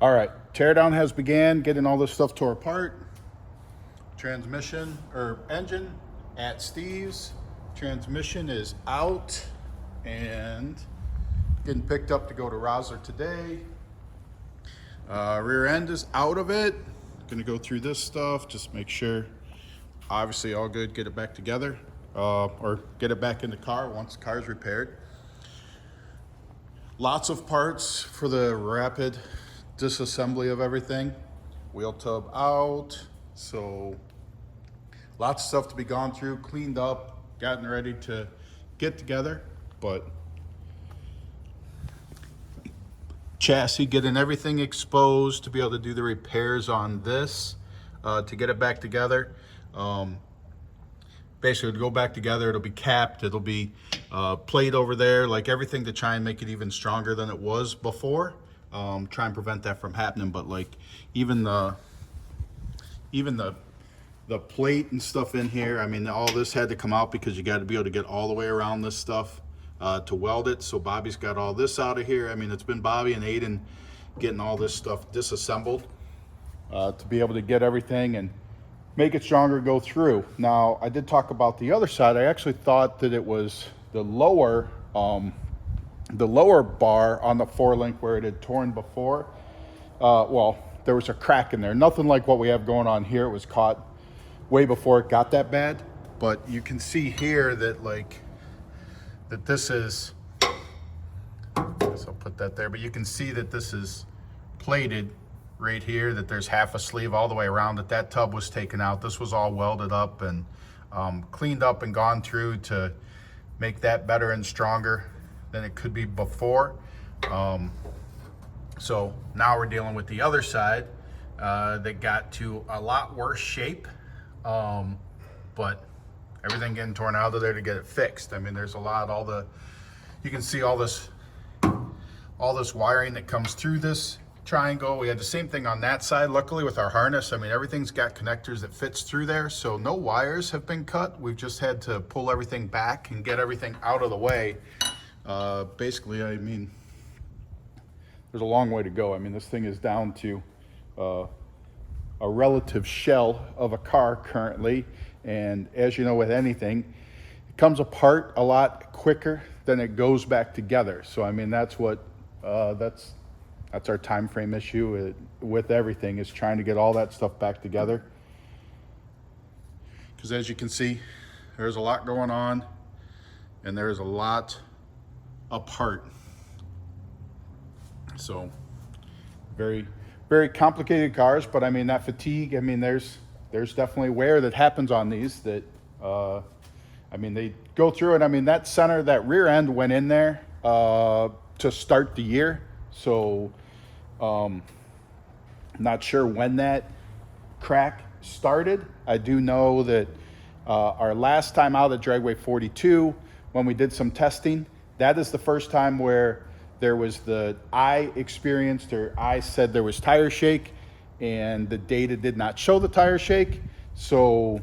All right, teardown has began, getting all this stuff tore apart. Transmission or engine at Steve's. Transmission is out and getting picked up to go to Rosler today. Rear end is out of it. Gonna go through this stuff, just make sure, obviously all good, get it back together, or get it back in the car once the car is repaired. Lots of parts for the rapid disassembly of everything. Wheel tub out, so lots of stuff to be gone through, cleaned up, gotten ready to get together, but chassis, getting everything exposed to be able to do the repairs on this, to get it back together. Basically to go back together, it'll be capped, it'll be plate over there, like everything to try and make it even stronger than it was before. Try and prevent that from happening, but like even the plate and stuff in here, I mean, all this had to come out because you got to be able to get all the way around this stuff to weld it. So Bobby's got all this out of here. I mean, it's been Bobby and Aiden getting all this stuff disassembled to be able to get everything and make it stronger, go through. Now, I did talk about the other side. I actually thought that it was the lower bar on the 4-link where it had torn before. Well, there was a crack in there. Nothing like what we have going on here. It was caught way before it got that bad. But you can see here that that this is, I guess I'll put that there, but you can see that this is plated right here, that there's half a sleeve all the way around, that tub was taken out. This was all welded up and cleaned up and gone through to make that better and stronger than it could be before. So now we're dealing with the other side that got to a lot worse shape, but everything getting torn out of there to get it fixed. I mean, there's a lot, you can see all this wiring that comes through this triangle. We had the same thing on that side, luckily with our harness. I mean, everything's got connectors that fits through there, so no wires have been cut. We've just had to pull everything back and get everything out of the way. Basically, I mean, there's a long way to go. I mean, this thing is down to a relative shell of a car currently. And as you know, with anything, it comes apart a lot quicker than it goes back together. So, I mean, that's what, that's our time frame issue with everything, is trying to get all that stuff back together. Because as you can see, there's a lot going on and there's a lot apart. So very, very complicated cars, but I mean, that fatigue, I mean, there's definitely wear that happens on these that, I mean, they go through it. I mean, that center, that rear end went in there to start the year. So not sure when that crack started. I do know that our last time out at Dragway 42, when we did some testing, that is the first time where there was I said there was tire shake, and the data did not show the tire shake. So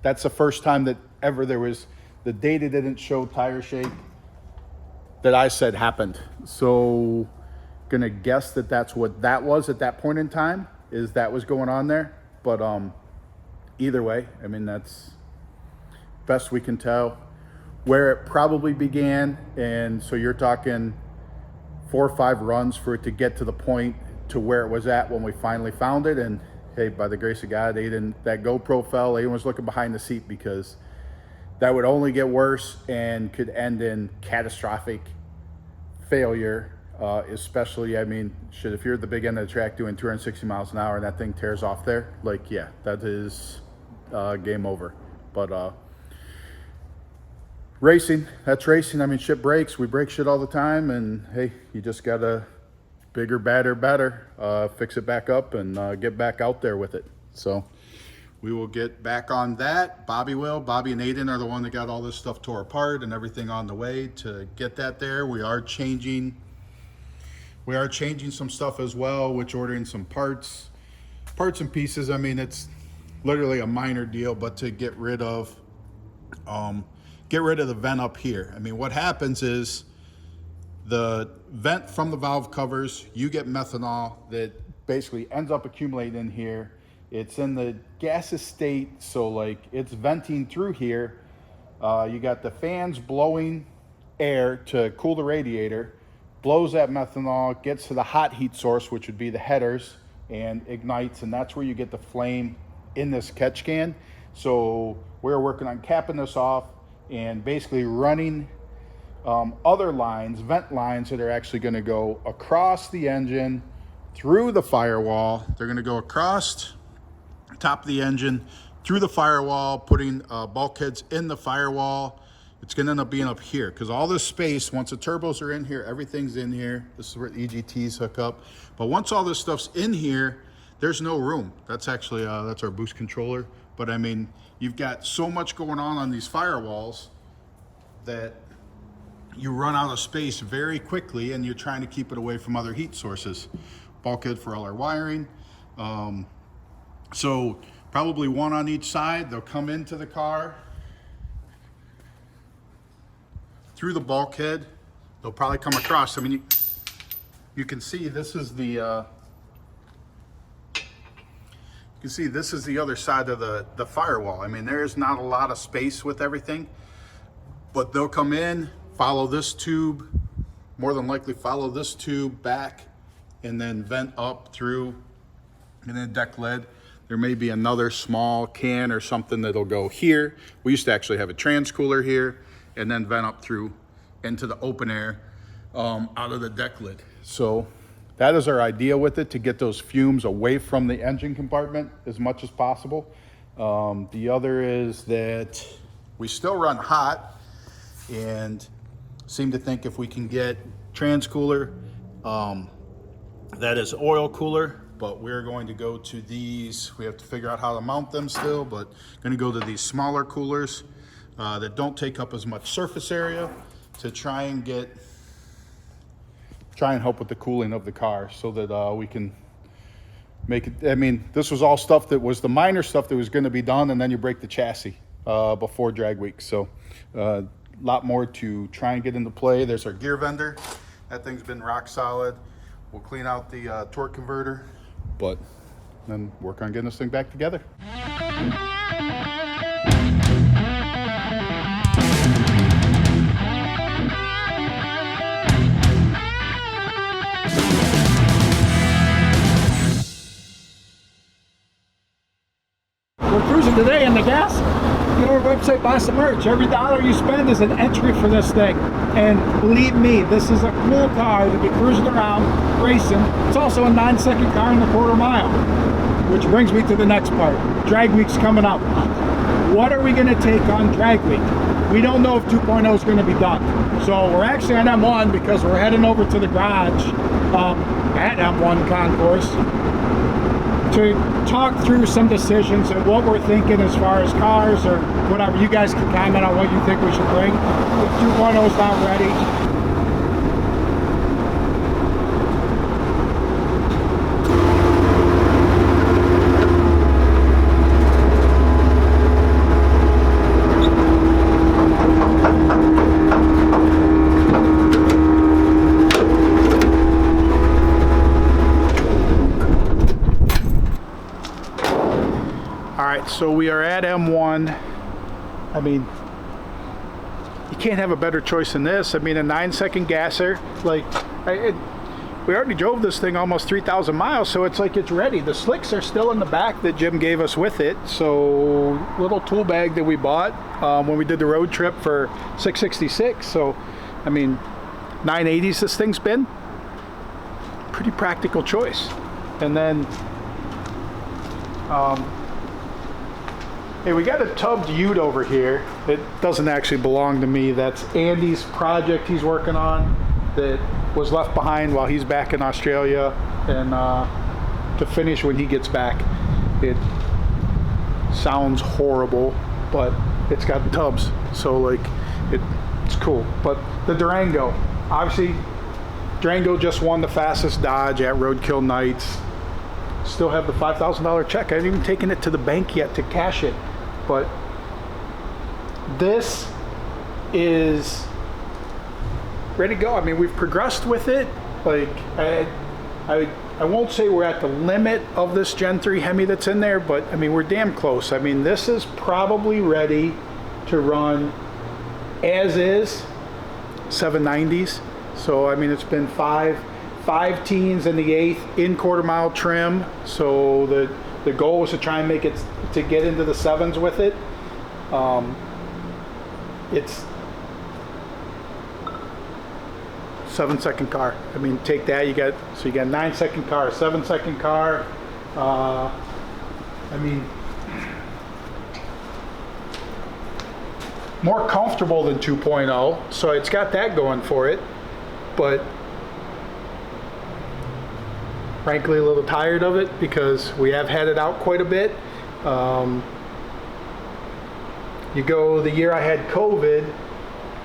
that's the first time that ever the data didn't show tire shake that I said happened. So gonna guess that that's what that was at that point in time, is that was going on there. But either way, I mean, that's best we can tell where it probably began. And so you're talking 4 or 5 runs for it to get to the point to where it was at when we finally found it. And hey, by the grace of God, that GoPro fell. Aiden was looking behind the seat, because that would only get worse and could end in catastrophic failure. Especially, I mean, shit, if you're at the big end of the track doing 260 miles an hour and that thing tears off there, like, yeah, that is game over. But racing, that's racing. I mean, shit breaks. We break shit all the time, and hey, you just gotta bigger, badder, better, fix it back up and get back out there with it. So we will get back on that. Bobby and Aiden are the one that got all this stuff tore apart and everything on the way to get that there. We are changing some stuff as well, which ordering some parts and pieces. I mean, it's literally a minor deal, but to get rid of the vent up here. I mean, what happens is The vent from the valve covers, you get methanol that basically ends up accumulating in here. It's in the gaseous state, so like it's venting through here. You got the fans blowing air to cool the radiator, blows that methanol, gets to the hot heat source, which would be the headers, and ignites, and that's where you get the flame in this catch can. So we're working on capping this off and basically running other lines, vent lines that are actually going to go across the engine, through the firewall. They're going to go across the top of the engine, through the firewall, putting bulkheads in the firewall. It's going to end up being up here because all this space, once the turbos are in here, everything's in here. This is where the EGTs hook up. But once all this stuff's in here, there's no room. That's actually, that's our boost controller. But I mean, you've got so much going on these firewalls that you run out of space very quickly, and you're trying to keep it away from other heat sources. Bulkhead for all our wiring. So probably one on each side. They'll come into the car through the bulkhead. They'll probably come across. I mean, you can see this is the other side of the firewall. I mean, there is not a lot of space with everything, but they'll come in, follow this tube, more than likely follow this tube back, and then vent up through, and then deck lid. There may be another small can or something that'll go here. We used to actually have a trans cooler here, and then vent up through into the open air out of the deck lid. So that is our idea with it, to get those fumes away from the engine compartment as much as possible. The other is that we still run hot, and seem to think if we can get trans cooler, that is oil cooler, but we're going to go to these. We have to figure out how to mount them still, but going to go to these smaller coolers that don't take up as much surface area to try and help with the cooling of the car, so that we can make it. I mean, this was all stuff that was the minor stuff that was going to be done, and then you break the chassis before drag week. So a lot more to try and get into play. There's our gear vendor. That thing's been rock solid. We'll clean out the torque converter, but then work on getting this thing back together. We're cruising today in the gas. Get on our website, buy some merch. Every dollar you spend is an entry for this thing. And believe me, this is a cool car to be cruising around, racing. It's also a 9-second car in the quarter mile. Which brings me to the next part. Drag week's coming up. What are we going to take on drag week? We don't know if 2.0 is going to be done. So we're actually on M1 because we're heading over to the garage at M1 Concourse to talk through some decisions and what we're thinking as far as cars or whatever. You guys can comment on what you think we should bring. If 2.0 is not ready, so we are at M1. I mean, you can't have a better choice than this. I mean, a 9-second gasser. Like, we already drove this thing almost 3,000 miles, so it's like it's ready. The slicks are still in the back that Jim gave us with it. So, little tool bag that we bought when we did the road trip for 666. So, I mean, 980s this thing's been. Pretty practical choice. And then, hey, we got a tubbed ute over here. It doesn't actually belong to me. That's Andy's project he's working on that was left behind while he's back in Australia, and to finish when he gets back. It sounds horrible, but it's got tubs, so like it's cool. But the Durango, obviously, Durango just won the fastest Dodge at Roadkill Nights. Still have the $5,000 check. I haven't even taken it to the bank yet to cash it. But this is ready to go. I mean, we've progressed with it. Like, I won't say we're at the limit of this Gen 3 Hemi that's in there, but I mean, we're damn close. I mean, this is probably ready to run as is 790s. So, I mean, it's been five teens in the 8th in quarter-mile trim. So the goal was to try and make it to get into the 7s with it. It's 7-second car. I mean, take that, you got 9-second car, 7-second car. I mean, more comfortable than 2.0, so it's got that going for it, but frankly a little tired of it because we have had it out quite a bit. You go the year I had COVID,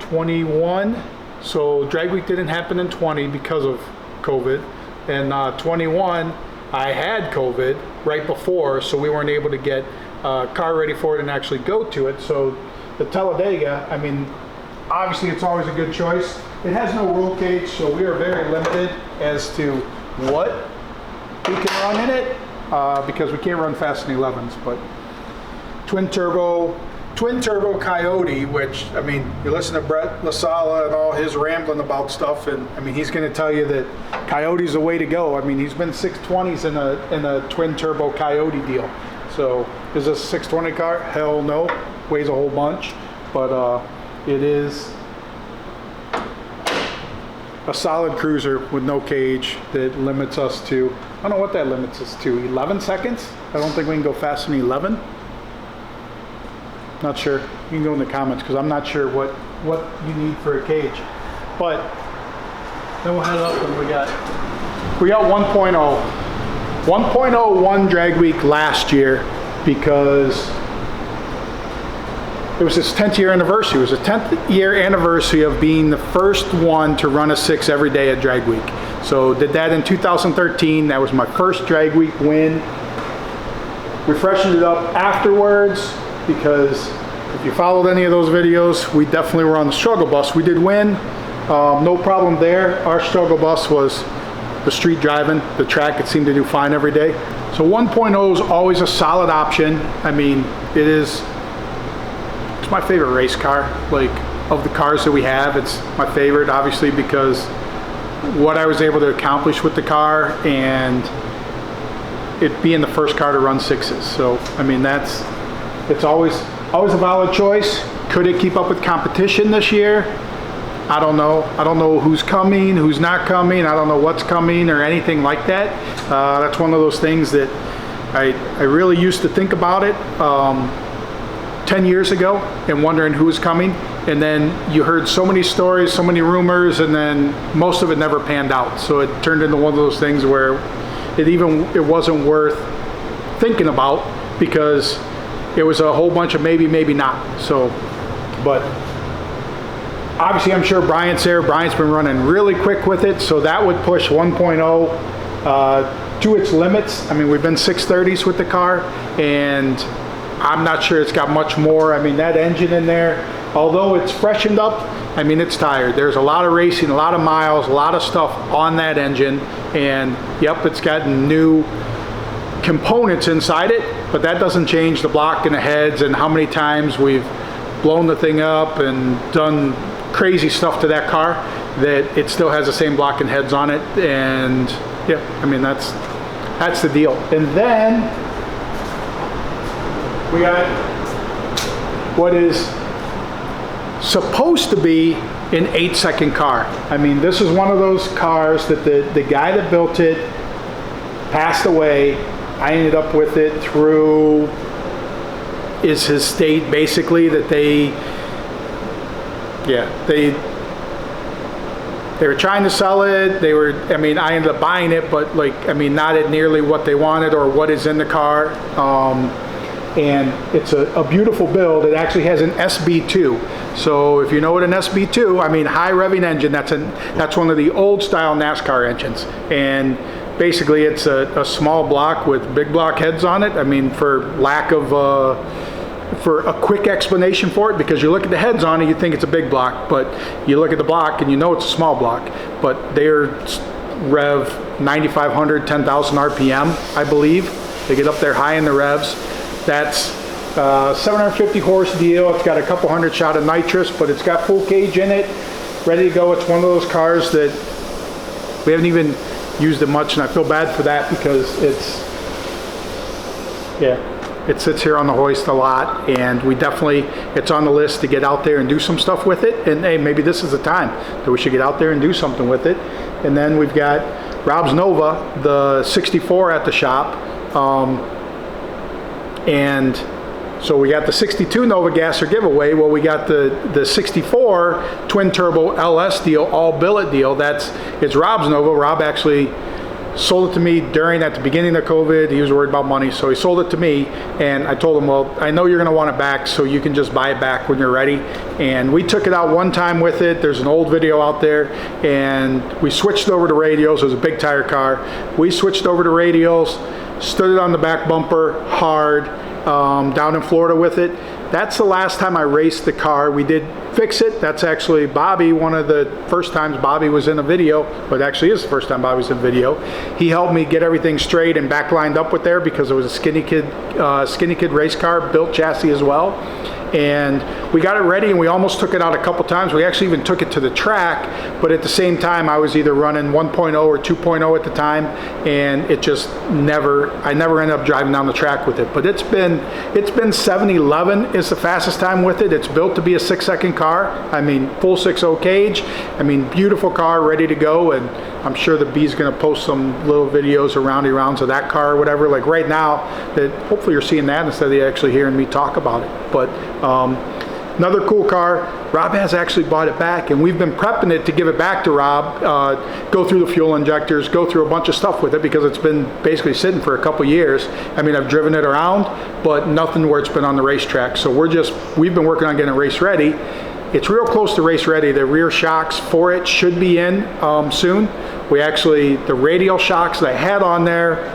21, so drag week didn't happen in 20 because of COVID, and 21 I had COVID right before, so we weren't able to get car ready for it and actually go to it. So the Talladega, I mean, obviously it's always a good choice. It has no roll cage, so we are very limited as to what we can run in it because we can't run fast in 11s. But twin turbo Coyote, which, I mean, you listen to Brett LaSala and all his rambling about stuff, and I mean, he's going to tell you that Coyote's the way to go. I mean, he's been 620s in a twin turbo Coyote deal. So is this a 620 car? Hell no. Weighs a whole bunch, but it is a solid cruiser with no cage that limits us to, I don't know what that limits us to, 11 seconds? I don't think we can go faster than 11. Not sure. You can go in the comments because I'm not sure what you need for a cage. But then we'll head up and we got 1.0. 1.0 drag week last year because it was his 10th year anniversary. It was a 10th year anniversary of being the first one to run a 6 every day at drag week. So did that in 2013. That was my first drag week win. We freshened it up afterwards because if you followed any of those videos, we definitely were on the struggle bus. We did win, no problem there. Our struggle bus was the street driving, the track. It seemed to do fine every day. So 1.0 is always a solid option. I mean, it's my favorite race car. Like, of the cars that we have, it's my favorite, obviously, because what I was able to accomplish with the car and it being the first car to run 6s. So, I mean, it's always a valid choice. Could it keep up with competition this year? I don't know. I don't know who's coming, who's not coming. I don't know what's coming or anything like that. That's one of those things that I really used to think about it 10 years ago and wondering who was coming. And then you heard so many stories, so many rumors, and then most of it never panned out. So it turned into one of those things where it wasn't worth thinking about because it was a whole bunch of maybe, maybe not. So, but obviously I'm sure Bryant's there. Bryant's been running really quick with it, so that would push 1.0 to its limits. I mean, we've been 630s with the car, and I'm not sure it's got much more. I mean, that engine in there, although it's freshened up, I mean, it's tired. There's a lot of racing, a lot of miles, a lot of stuff on that engine, and yep, it's gotten new components inside it, but that doesn't change the block and the heads and how many times we've blown the thing up and done crazy stuff to that car, that it still has the same block and heads on it. And yeah, I mean, that's the deal. And then we got what is supposed to be an 8-second car. I mean, this is one of those cars that the guy that built it passed away. I ended up with it through his estate, basically, that they were trying to sell it. I mean, I ended up buying it, but like, I mean, not at nearly what they wanted or what is in the car. And it's a beautiful build. It actually has an SB2. So if you know what an SB2, I mean, high revving engine, that's one of the old style NASCAR engines. And basically it's a small block with big block heads on it. I mean, for lack of for a quick explanation for it, because you look at the heads on it, you think it's a big block, but you look at the block and you know it's a small block, but they're rev 9,500, 10,000 RPM, I believe. They get up there high in the revs. That's 750 horse deal. It's got a couple hundred shot of nitrous, but it's got full cage in it, ready to go. It's one of those cars that we haven't even used it much, and I feel bad for that because it sits here on the hoist a lot, and it's on the list to get out there and do some stuff with it. And hey, maybe this is the time that we should get out there and do something with it. And then we've got Rob's Nova, the 64 at the shop. And so we got the 62 Nova gasser giveaway. Well, we got the 64 twin turbo LS deal, all billet deal. It's Rob's Nova. Rob actually sold it to me at the beginning of COVID. He was worried about money, so he sold it to me, and I told him, well, I know you're gonna want it back, so you can just buy it back when you're ready. And we took it out one time with it. There's an old video out there, and we switched over to radials. It was a big tire car. We switched over to radials, stood it on the back bumper hard, down in Florida with it. That's the last time I raced the car. We did fix it. That's actually Bobby, one of the first times Bobby was in a video, but actually is the first time Bobby was in a video. He helped me get everything straight and back lined up with there because it was a skinny kid race car, built chassis as well. And we got it ready, and we almost took it out a couple times. We actually even took it to the track, but at the same time I was either running 1.0 or 2.0 at the time, and I never ended up driving down the track with it. But it's been 7-11 is the fastest time with it. It's built to be a 6-second car. I mean, full 6.0 cage. I mean, beautiful car, ready to go. And I'm sure the B's gonna post some little videos or roundy rounds of that car or whatever. Like right now, that hopefully you're seeing that instead of actually hearing me talk about it. But another cool car. Rob has actually bought it back, and we've been prepping it to give it back to Rob, go through the fuel injectors, go through a bunch of stuff with it, because it's been basically sitting for a couple years. I mean, I've driven it around, but nothing where it's been on the racetrack. So we've been working on getting it race ready. It's real close to race ready. The rear shocks for it should be in soon. The radial shocks that I had on there,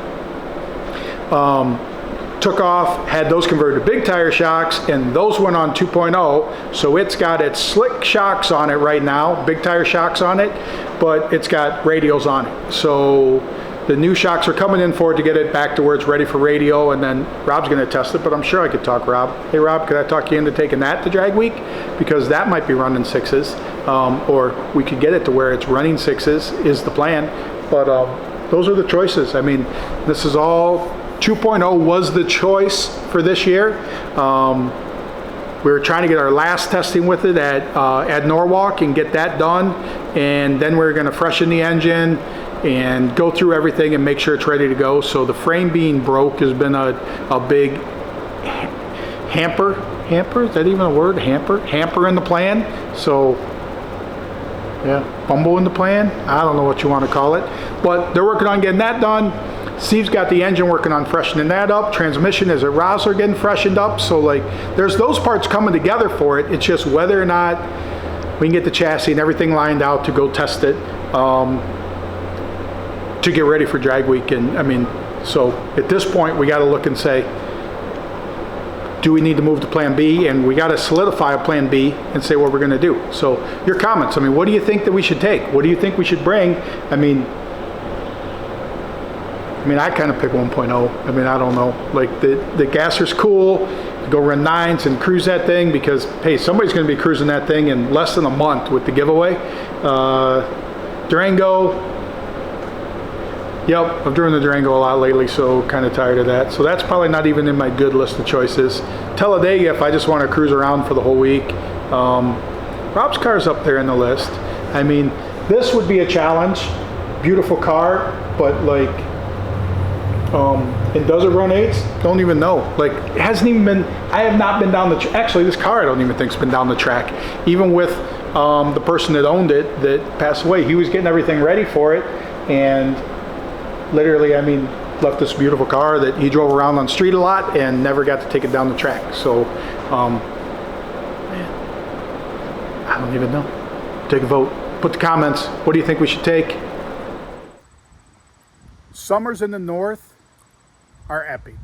took off, had those converted to big tire shocks, and those went on 2.0. So it's got its slick shocks on it right now, big tire shocks on it, but it's got radials on it. So the new shocks are coming in for it to get it back to where it's ready for radio, and then Rob's gonna test it, but I'm sure I could talk Rob. Hey Rob, could I talk you into taking that to drag week? Because that might be running 6s, or we could get it to where it's running 6s is the plan. But those are the choices. I mean, this is all 2.0 was the choice for this year. We were trying to get our last testing with it at Norwalk and get that done, and then we're going to freshen the engine and go through everything and make sure it's ready to go. So the frame being broke has been a big hamper, is that even a word? Hamper in the plan. So yeah, fumble in the plan, I don't know what you want to call it, but they're working on getting that done. Steve's got the engine working on freshening that up. Transmission is at Rosler getting freshened up. So like, there's those parts coming together for it. It's just whether or not we can get the chassis and everything lined out to go test it, to get ready for drag week. And I mean, so at this point we got to look and say, do we need to move to plan B? And we got to solidify a plan B and say what we're going to do. So your comments, I mean, what do you think that we should take? What do you think we should bring? I mean, I kind of pick 1.0. I mean, I don't know. Like the gasser's cool. Go run 9s and cruise that thing, because hey, somebody's going to be cruising that thing in less than a month with the giveaway. Durango. Yep, I've driven the Durango a lot lately, so kind of tired of that. So that's probably not even in my good list of choices. Talladega, if I just want to cruise around for the whole week. Rob's car's up there in the list. I mean, this would be a challenge. Beautiful car, but like, and does it run 8s? Don't even know. Like, it hasn't even been, I have not been down the actually this car I don't even think's been down the track. Even with the person that owned it that passed away, he was getting everything ready for it, and literally, I mean, left this beautiful car that he drove around on the street a lot and never got to take it down the track. So man, I don't even know. Take a vote. Put the comments. What do you think we should take? Summers in the north are epic.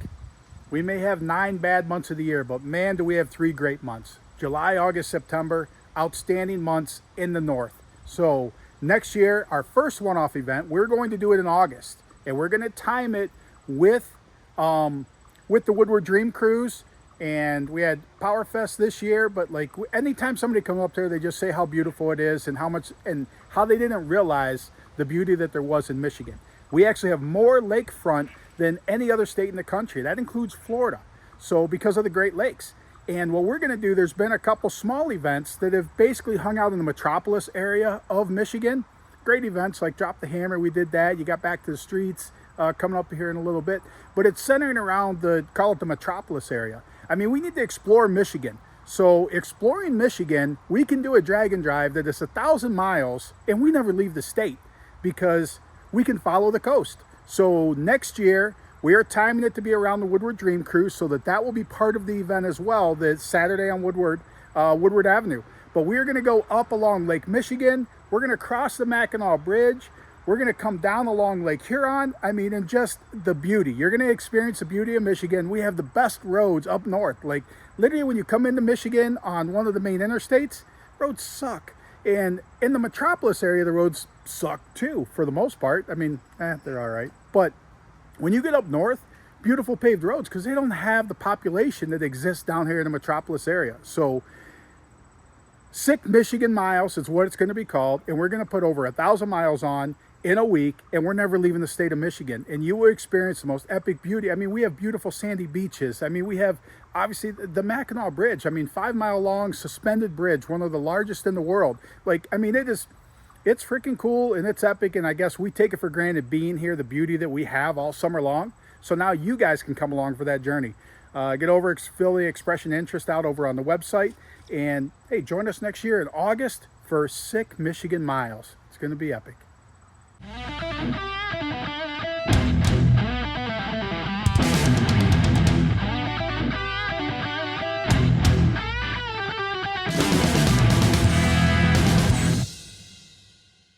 We may have 9 bad months of the year, but man, do we have 3 great months. July, August, September, outstanding months in the north. So next year, our first one-off event, we're going to do it in August, and we're going to time it with the Woodward Dream Cruise. And we had Power Fest this year, but like anytime somebody comes up there, they just say how beautiful it is and how much and how they didn't realize the beauty that there was in Michigan. We actually have more lakefront than any other state in the country. That includes Florida. So because of the Great Lakes. And what we're going to do, there's been a couple small events that have basically hung out in the metropolis area of Michigan. Great events like Drop the Hammer, we did that. You got Back to the Streets coming up here in a little bit. But it's centering around call it the metropolis area. I mean, we need to explore Michigan. So exploring Michigan, we can do a drag and drive that is 1,000 miles and we never leave the state because we can follow the coast. So next year, we are timing it to be around the Woodward Dream Cruise so that will be part of the event as well, the Saturday on Woodward Avenue. But we are gonna go up along Lake Michigan. We're gonna cross the Mackinac Bridge. We're going to come down along Lake Huron. I mean, and just the beauty. You're going to experience the beauty of Michigan. We have the best roads up north. Like, literally, when you come into Michigan on one of the main interstates, roads suck. And in the metropolis area, the roads suck too, for the most part. I mean, they're all right. But when you get up north, beautiful paved roads because they don't have the population that exists down here in the metropolis area. So, Sick Michigan Miles is what it's going to be called. And we're going to put over 1,000 miles on in a week, and we're never leaving the state of Michigan. And you will experience the most epic beauty. I mean, we have beautiful sandy beaches. I mean, we have obviously the Mackinac Bridge. I mean, 5-mile long suspended bridge, one of the largest in the world. Like, I mean, it's freaking cool and it's epic. And I guess we take it for granted being here, the beauty that we have all summer long. So now you guys can come along for that journey. Get over, fill the expression interest out over on the website. And hey, join us next year in August for Sick Michigan Miles. It's going to be epic.